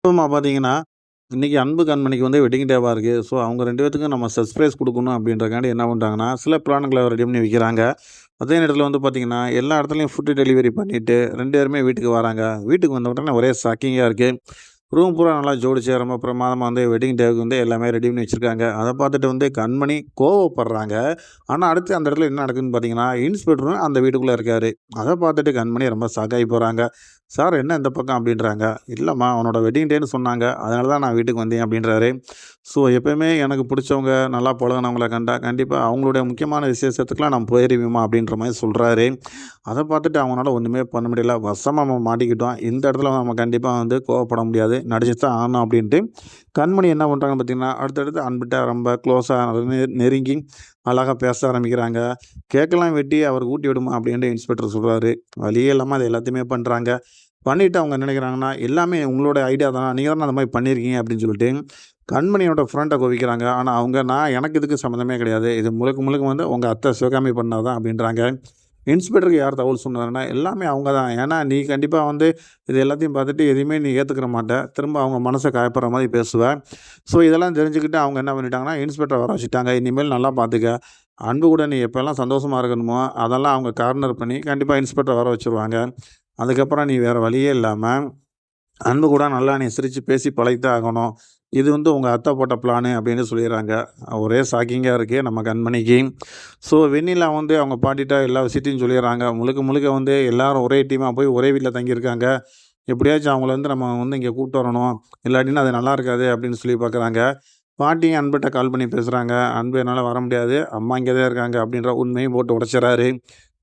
அப்புறமா பார்த்தீங்கன்னா, இன்னைக்கு அன்பு கண்மணிக்கு வந்து வெட்டிங் டேவா இருக்கு. ஸோ, அவங்க 2 பேத்துக்கும் நம்ம சர்ப்ரைஸ் குடுக்கணும் அப்படின்றக்காண்டி என்ன பண்றாங்கன்னா, சில பிளான்கள ரெடி பண்ணி வைக்கிறாங்க. அதே நேரத்தில வந்து பார்த்தீங்கன்னா, எல்லா இடத்துலயும் ஃபுட் டெலிவரி பண்ணிட்டு 2 பேருமே வீட்டுக்கு வராங்க. வீட்டுக்கு வந்த உடனே ஒரே ஷாக்கிங்கா இருக்கு. ரூம் பூரா நல்லா ஜோடிச்சு ரொம்ப பிரமாதமா வந்து வெட்டிங் டேவுக்கு வந்து எல்லாமே ரெடி பண்ணி வச்சிருக்காங்க. அத பார்த்துட்டு வந்து கண்மணி கோவப்படுறாங்க. ஆனா, அடுத்து அந்த இடத்துல என்ன நடக்குதுன்னு பார்த்தீங்கன்னா, இன்ஸ்பெக்டரும் அந்த வீட்டுக்குள்ள இருக்காரு. அத பார்த்துட்டு கண்மணி ரொம்ப ஷாக் ஆகி போறாங்க. "சார் என்ன இந்த பக்கம்?" அப்படின்றாங்க. "இல்லம்மா அவனோட வெட்டிங் டேன்னு சொன்னாங்க. அதனால தான் நான் வீட்டுக்கு வந்தேன்" அப்படின்றாரு. ஸோ, எப்பயுமே எனக்கு புடிச்சவங்க, நல்லா பழகுனவங்கள கண்டா, கண்டிப்பா அவங்களுடைய முக்கியமான விசேஷத்துக்குலாம் நான் போயிருவேன்ம்மா அப்படின்ற மாரி சொல்றாரு. அத பார்த்துட்டு அவங்கனால ஒண்ணுமே பண்ண முடியல. வசமா நம்ம மாட்டிக்கிட்டோம். இந்த இடத்துல நம்ம கண்டிப்பா வந்து கோவப்பட முடியாது. நடிச்சு தான் ஆகணும் அப்படின்ட்டு, கண்மணி என்ன பண்றாங்கன்னு பார்த்தீங்கன்னா, அடுத்தடுத்து அன்பிட்ட ரொம்ப க்ளோஸா நெருங்கி அழகா பேச ஆரம்பிக்கிறாங்க. "கேக்கெல்லாம் வெட்டி அவருக்கு ஊட்டி விடுமா" அப்படின்ட்டு இன்ஸ்பெக்டர் சொல்றாரு. வழியே இல்லாம அது எல்லாத்தையுமே பண்றாங்க. பண்ணிட்டு அவங்க என்ன நினைக்கிறாங்கன்னா, "எல்லாமே உங்களோட ஐடியா தான். நீங்க தானே அந்த மாரி பண்ணியிருக்கீங்க" அப்படின்னு சொல்லிட்டு, கண்மணியோட ஃப்ரெண்ட்ட குவிக்கிறாங்க. ஆனா அவங்க, எனக்கு இதுக்கு சம்மந்தமே கிடையாது. இது முழுக்க முழுக்க வந்து உங்க அத்தை சிவகாமி பண்ணது தான்" அப்படின்றாங்க. இன்ஸ்பெக்டருக்கு யார் தகவல் சொன்னாருன்னா, எல்லாமே அவங்க தான். ஏன்னா, நீ கண்டிப்பா வந்து இது எல்லாத்தையும் பார்த்துட்டு எதையுமே நீ ஏத்துக்கிற மாட்ட. திரும்ப அவங்க மனச காயப்படுற மாரி பேசுவ. ஸோ, இதெல்லாம் தெரிஞ்சுக்கிட்டு அவங்க என்ன பண்ணிட்டாங்கன்னா, இன்ஸ்பெக்டர வர வச்சுட்டாங்க. "இனிமேல் நல்லா பார்த்துக்க. அன்பு கூட நீ எப்பலாம் சந்தோஷமா இருக்கணுமோ, அதெல்லாம் அவங்க கார்னர் பண்ணி கண்டிப்பா இன்ஸ்பெக்டர வர வச்சுருவாங்க. அதுக்கப்புறம் நீ வேற வழியே இல்லாம அன்பு கூட நல்லா நீ சிரிச்சு பேசி பழகித்தான் ஆகணும். இது வந்து உங்க அத்தை போட்ட பிளானு" அப்படின்னு சொல்லிர்றாங்க. ஒரே ஷாக்கிங்கா இருக்கு நம்ம கண்மணிக்கு. ஸோ, வெண்ணிலா வந்து அவங்க பாட்டிட்ட எல்லா விஷயத்தையும் சொல்லிர்றாங்க. முழுக்க முழுக்க வந்து எல்லாரும் ஒரே டீமா போய் ஒரே வீட்ல தங்கியிருக்காங்க. எப்படியாச்சும் அவங்கள வந்து நம்ம வந்து இங்க கூட்டு வரணும். இல்லாட்டினா அது நல்லா இருக்காது அப்படின்னு சொல்லி பார்க்குறாங்க. பாட்டியும் அன்புட்ட கால் பண்ணி பேசுறாங்க. "அன்பு என்னால வர முடியாது. அம்மா இங்க தான் இருக்காங்க" அப்படின்ற உண்மையும் போட்டு உடைச்சிர்றாரு.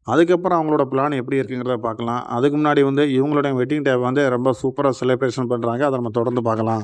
அதுக்கப்புறம் அவங்களோட பிளான் எப்படி இருக்குங்கிறத பார்க்கலாம். அதுக்கு முன்னாடி வந்து இவங்களுடைய வெட்டிங் டே வந்து ரொம்ப சூப்பரா செலிப்ரேஷன் பண்றாங்க. அத நம்ம தொடர்ந்து பார்க்கலாம்.